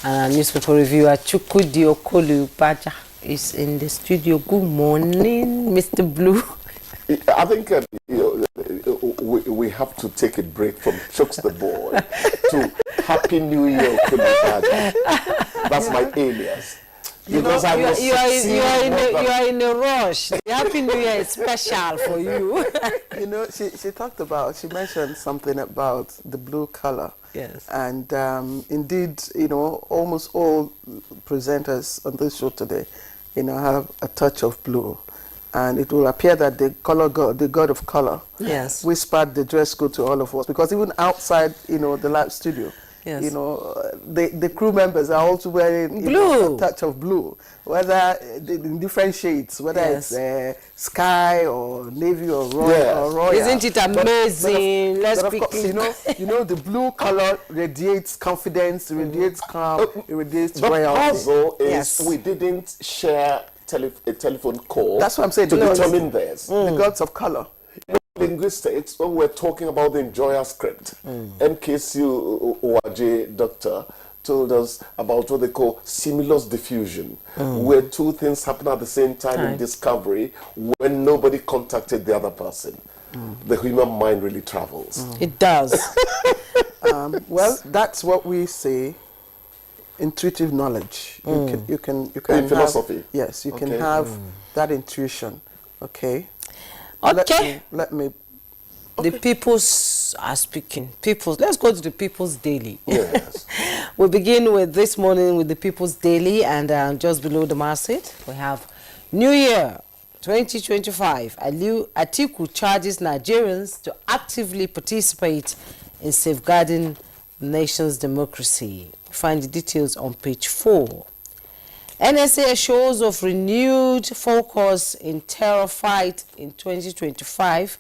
And our newspaper reviewer Chukudi Okolu Baja is in the studio. Good morning, Mr. Blue. I think we have to take a break from Chucks the Boy to Happy New Year, Okolu Baja. That's my alias. Because you are in a rush. The Happy New Year is special for you. You know, she mentioned something about the blue color. Yes. And indeed, you know, almost all presenters on this show today, you know, have a touch of blue. And it will appear that the color god, the god of color, yes, whispered the dress code to all of us. Because even outside, you know, the live studio, yes, you know, the crew members are also wearing blue, a touch of blue, whether in different shades, whether yes, it's sky or navy or royal. Isn't it amazing? But of course, you know, the blue color radiates confidence, radiates calm, it radiates royalty. The puzzle is we didn't share a telephone call. That's what I'm saying. To determine this. The gods of color. Linguistics, when we're talking about the enjoyer script, MKCU OAJ doctor told us about what they call simulus diffusion, where two things happen at the same time in discovery when nobody contacted the other person. The human mind really travels. It does. Well, that's what we say. Intuitive knowledge. You can in philosophy. Yes, you can have that intuition. Okay. Okay. Let me. The peoples are speaking. Peoples. Let's go to the People's Daily. Yes. We begin with this morning with the People's Daily, and just below the masthead we have New Year 2025. Atiku charges Nigerians to actively participate in safeguarding the nation's democracy. Find the details on page 4. NSA assures of renewed focus in terror fight in 2025.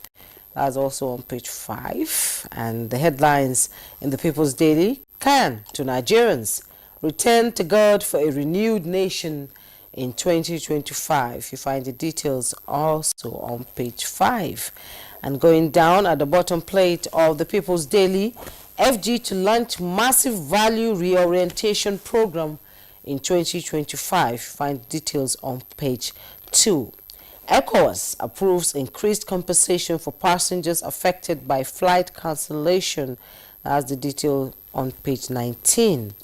That's also on page 5. And the headlines in the People's Daily: Can to Nigerians return to God for a renewed nation in 2025. You find the details also on page 5. And going down at the bottom plate of the People's Daily, FG to launch massive value reorientation program in 2025. Find details on page 2. ECOWAS approves increased compensation for passengers affected by flight cancellation. That's the detail on page 19.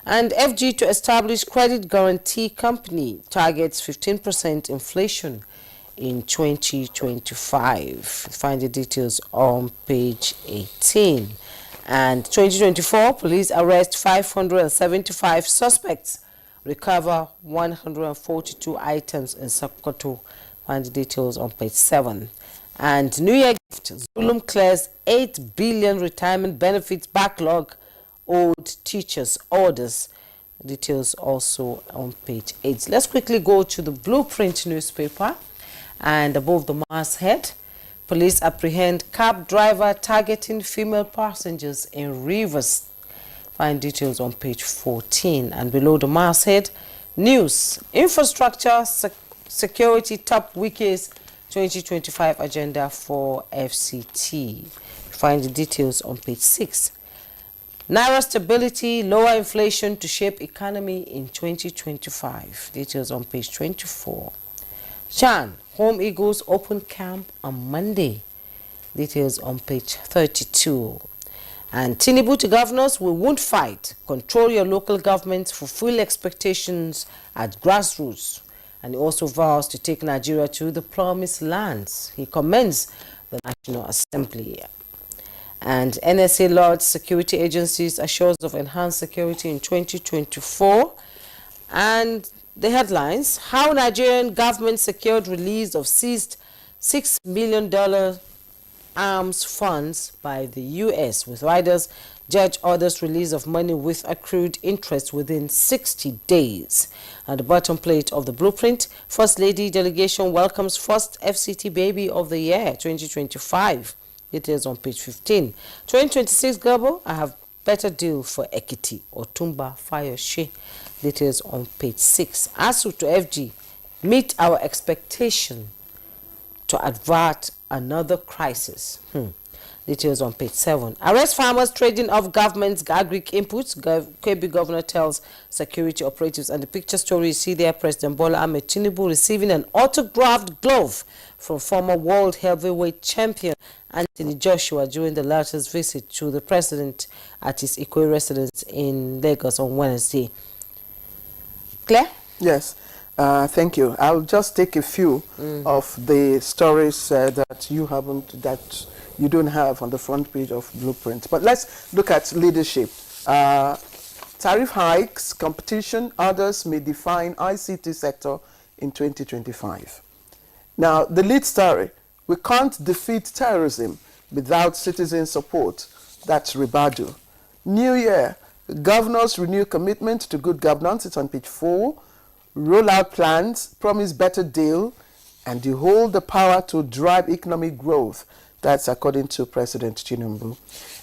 And FG to establish credit guarantee company targets 15% inflation in 2025. Find the details on page 18. And 2024, police arrest 575 suspects, recover 142 items in Sokoto. Find the details on page 7. And New Year gift: Zulum clears 8 billion retirement benefits backlog, owed teachers orders. Details also on page 8. Let's quickly go to the Blueprint newspaper. And above the masthead, police apprehend cab driver targeting female passengers in Rivers. Find details on page 14. And below the masthead, news: infrastructure security top wikis 2025 agenda for FCT. Find the details on page 6. Naira stability, lower inflation to shape economy in 2025. Details on page 24. Chan, Home Eagles open camp on Monday. Details on page 32. And Tinubu to governors: we won't fight. Control your local government, fulfill expectations at grassroots. And he also vows to take Nigeria to the promised lands. He commends the National Assembly. And NSA Lords security agencies assures of enhanced security in 2024. And the headlines: how Nigerian government secured release of seized $6 million arms funds by the U.S. with riders. Judge orders release of money with accrued interest within 60 days. At the bottom plate of the Blueprint, First Lady delegation welcomes first FCT baby of the year 2025. Details on page 15. 2026 Gabo, I have better deal for Ekiti. Otumba Fayoshe. Details on page 6. ASU to FG, meet our expectation to avert another crisis. Details on page 7. Arrest farmers trading off government's agric inputs. KB governor tells security operatives. And the picture story you see there, President Bola Ahmed Tinubu receiving an autographed glove from former world heavyweight champion Anthony Joshua during the latter's visit to the president at his Ikoyi residence in Lagos on Wednesday. Claire? Yes, thank you. I'll just take a few of the stories that you don't have on the front page of Blueprint. But let's look at leadership. Tariff hikes, competition, others may define ICT sector in 2025. Now, the lead story, we can't defeat terrorism without citizen support. That's Ribadu. New Year, governors renew commitment to good governance. It's on page 4. Roll out plans, promise better deal, and you hold the power to drive economic growth. That's according to President Tinubu.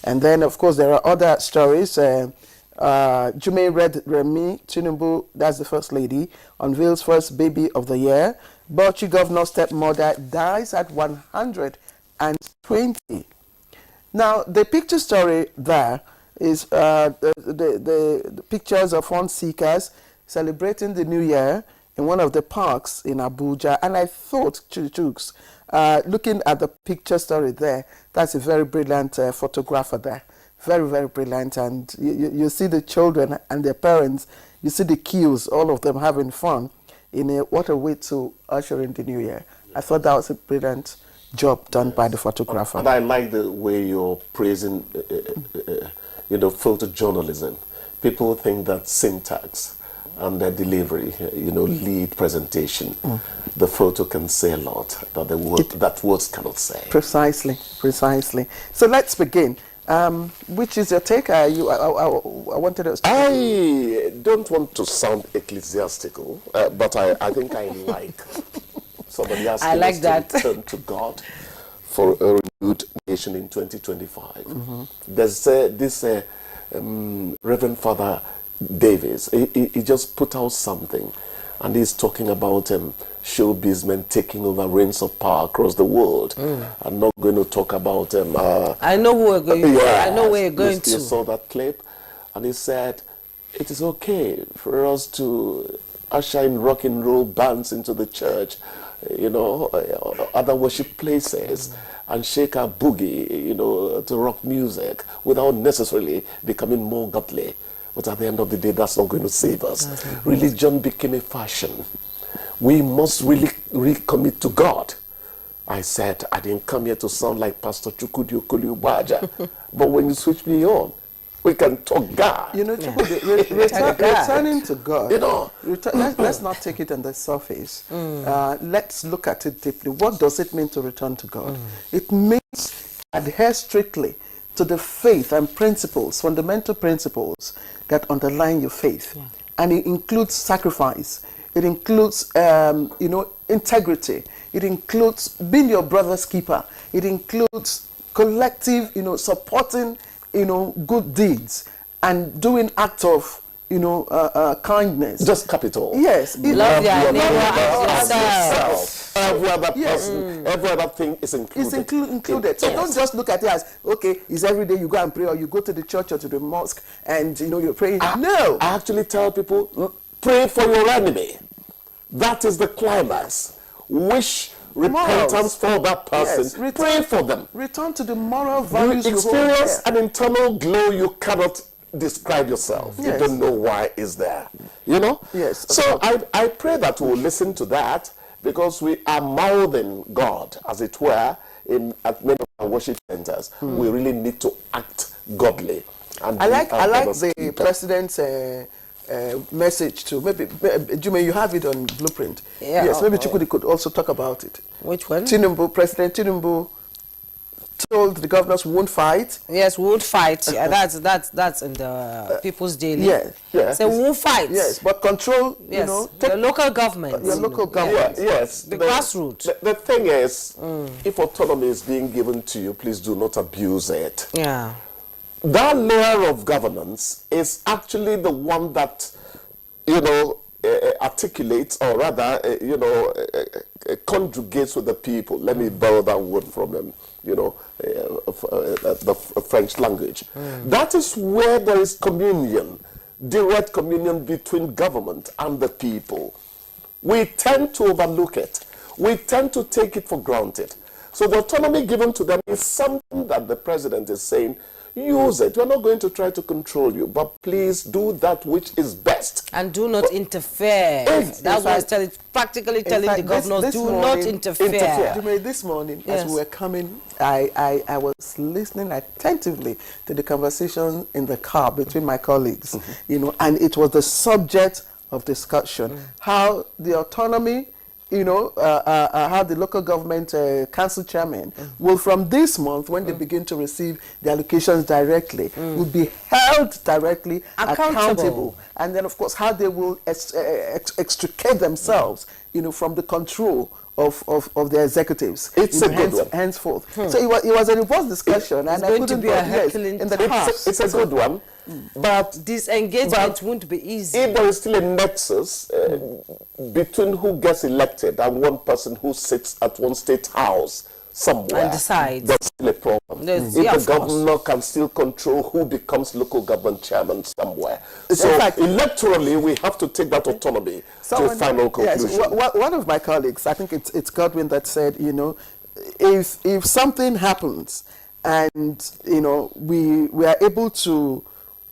And then, of course, there are other stories. Jume Red Remi Tinubu, that's the first lady, unveils first baby of the year. Bauchi governor stepmother dies at 120. Now, the picture story there is the pictures of fun seekers celebrating the new year in one of the parks in Abuja. And I thought, Chuks, looking at the picture story there, that's a very brilliant photographer there. Very, very brilliant. And you see the children and their parents, you see the queues, all of them having fun. What a way to usher in the new year. I thought that was a brilliant job done by the photographer. And I like the way you're praising, photojournalism. People think that syntax and their delivery, lead presentation, the photo can say a lot that words cannot say. Precisely. So let's begin. Which is your take? I wanted us to... I don't want to sound ecclesiastical, but I think I like somebody asking us to return to God for a renewed nation in 2025. There's this Reverend Father Davis. He just put out something, and he's talking about showbiz men taking over reins of power across the world. I'm not going to talk about I know who we're going to. I know where you're going to. You saw that clip, and he said it is okay for us to usher in rock and roll bands into the church, other worship places, and shake our boogie, to rock music without necessarily becoming more godly. But at the end of the day, that's not going to save us. Religion became a fashion. We must really recommit to God. I said, I didn't come here to sound like Pastor Chukwudi Okoliubaja. But when you switch me on, we can talk God. Returning to God. Let's not take it on the surface. Let's look at it deeply. What does it mean to return to God? It means adhere strictly to the faith and principles, fundamental principles that underline your faith. And it includes sacrifice. It includes, integrity. It includes being your brother's keeper. It includes collective, supporting, good deeds and doing acts of, kindness. Just capital. Yes. Love your neighbor as yourself. Every other person, every other thing is included. It's included. So don't just look at it as, okay, it's every day you go and pray, or you go to the church or to the mosque and, you're praying. No. I actually tell people, pray for your enemy. That is the climax. Wish repentance for that person. Yes. Pray for them. Return to the moral values You experience an internal glow you cannot describe yourself. Yes. You don't know why it's there. Yes. So I pray that we'll listen to that, because we are mouthing God, as it were, at many of our worship centers. We really need to act godly. And I like the president's message too. Maybe Jume, you have it on Blueprint. Yeah. Yes. Maybe Chukwudi could also talk about it. Which one? President Tinubu told the governors we won't fight. Yes, we won't fight. That's in the People's Daily. Yeah. So we won't fight. Yes, but control. Yes, the local government. Your local government. Yes. The grassroots. The thing is, if autonomy is being given to you, please do not abuse it. Yeah. That layer of governance is actually the one that, articulates, or rather, conjugates with the people. Let me borrow that word from the French language. That is where there is communion, direct communion between government and the people. We tend to overlook it. We tend to take it for granted. So the autonomy given to them is something that the president is saying, use it. We're not going to try to control you, but please do that which is best. And do not interfere. That's what I was practically telling the governors, do not interfere. This morning, as we were coming, I was listening attentively to the conversation in the car between my colleagues, and it was the subject of discussion, how the autonomy, how the local government council chairman will, from this month, when they begin to receive the allocations directly, will be held directly accountable. And then, of course, how they will extricate themselves, from the control of the executives. It's a good one. Henceforth. So it was a robust discussion. It's going to be a heckling in the past. It's a good one. But disengagement won't be easy. If there is still a nexus between who gets elected and one person who sits at one state house somewhere, and decides, there's still a problem. If the governor can still control who becomes local government chairman somewhere. So electorally, we have to take that autonomy to a final conclusion. Yes, one of my colleagues, I think it's Godwin, that said, if something happens and we are able to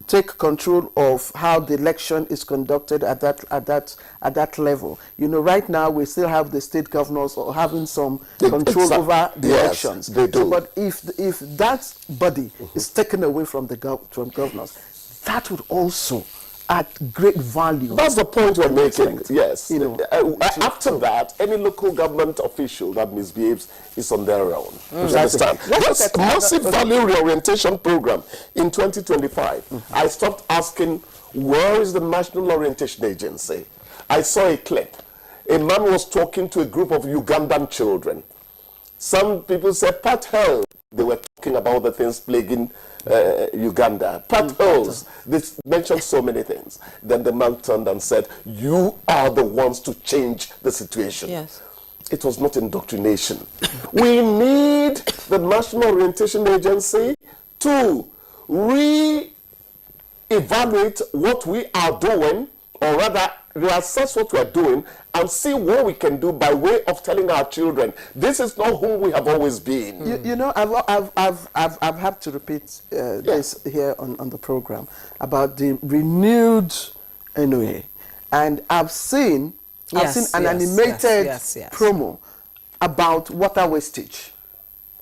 take control of how the election is conducted at that level. Right now we still have the state governors having some control over the elections. They do. But if that body is taken away from from governors, that would also add great value. That's the point we're making. Yes. After that, any local government official that misbehaves is on their own. You understand? This massive value reorientation program in 2025, I stopped asking, where is the National Orientation Agency? I saw a clip. A man was talking to a group of Ugandan children. Some people said, Pat hell. They were talking about the things plaguing Uganda. Potholes. They mentioned so many things. Then the man turned and said, you are the ones to change the situation. Yes. It was not indoctrination. We need the National Orientation Agency to re-evaluate what we are doing, or rather reassess what we are doing and see what we can do by way of telling our children, this is not who we have always been. I've had to repeat this here on the program about the renewed NOA, and I've seen an animated promo about water wastage,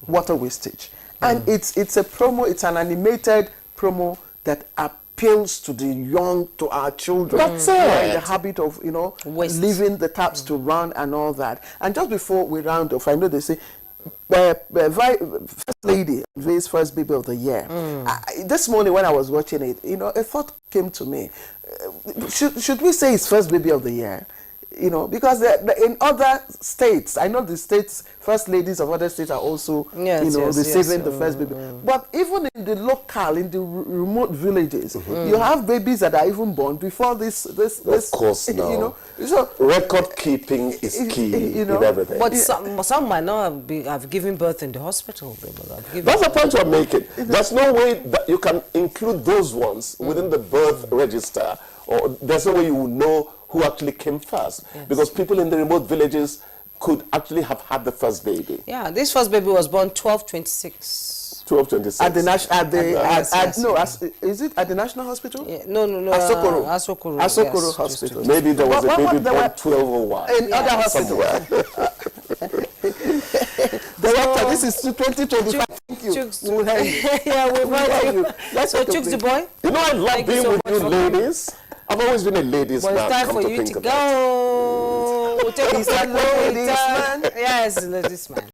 and it's a promo. It's an animated promo that appeals to the young, to our children. That's it. In the habit of, leaving the taps to run and all that. And just before we round off, I know they say, First Lady, Vay's first baby of the year. This morning when I was watching it, a thought came to me. Should we say it's first baby of the year? Because in other states, I know the states, first ladies of other states are also, receiving the first baby. But even in the local, in the remote villages, you have babies that are even born before this. Of course, no. So record keeping is key in everything. But some might not have given birth in the hospital. That's the point we're making. There's no way that you can include those ones within the birth register, or there's no way you will know who actually came first, because people in the remote villages could actually have had the first baby. Yeah, this first baby was born 1226. 1226. Is it at the National Hospital? Yeah, no. Asokoro Hospital. Maybe there was a baby born 1201. In other hospitals. Director, this is 2025. Thank you. We'll hear you. Yeah, we'll hear you. That's what Chooks the boy. I love being with you ladies. I've always been a ladies man. It's time for you to go. We'll take a ladies man. Yes, ladies man.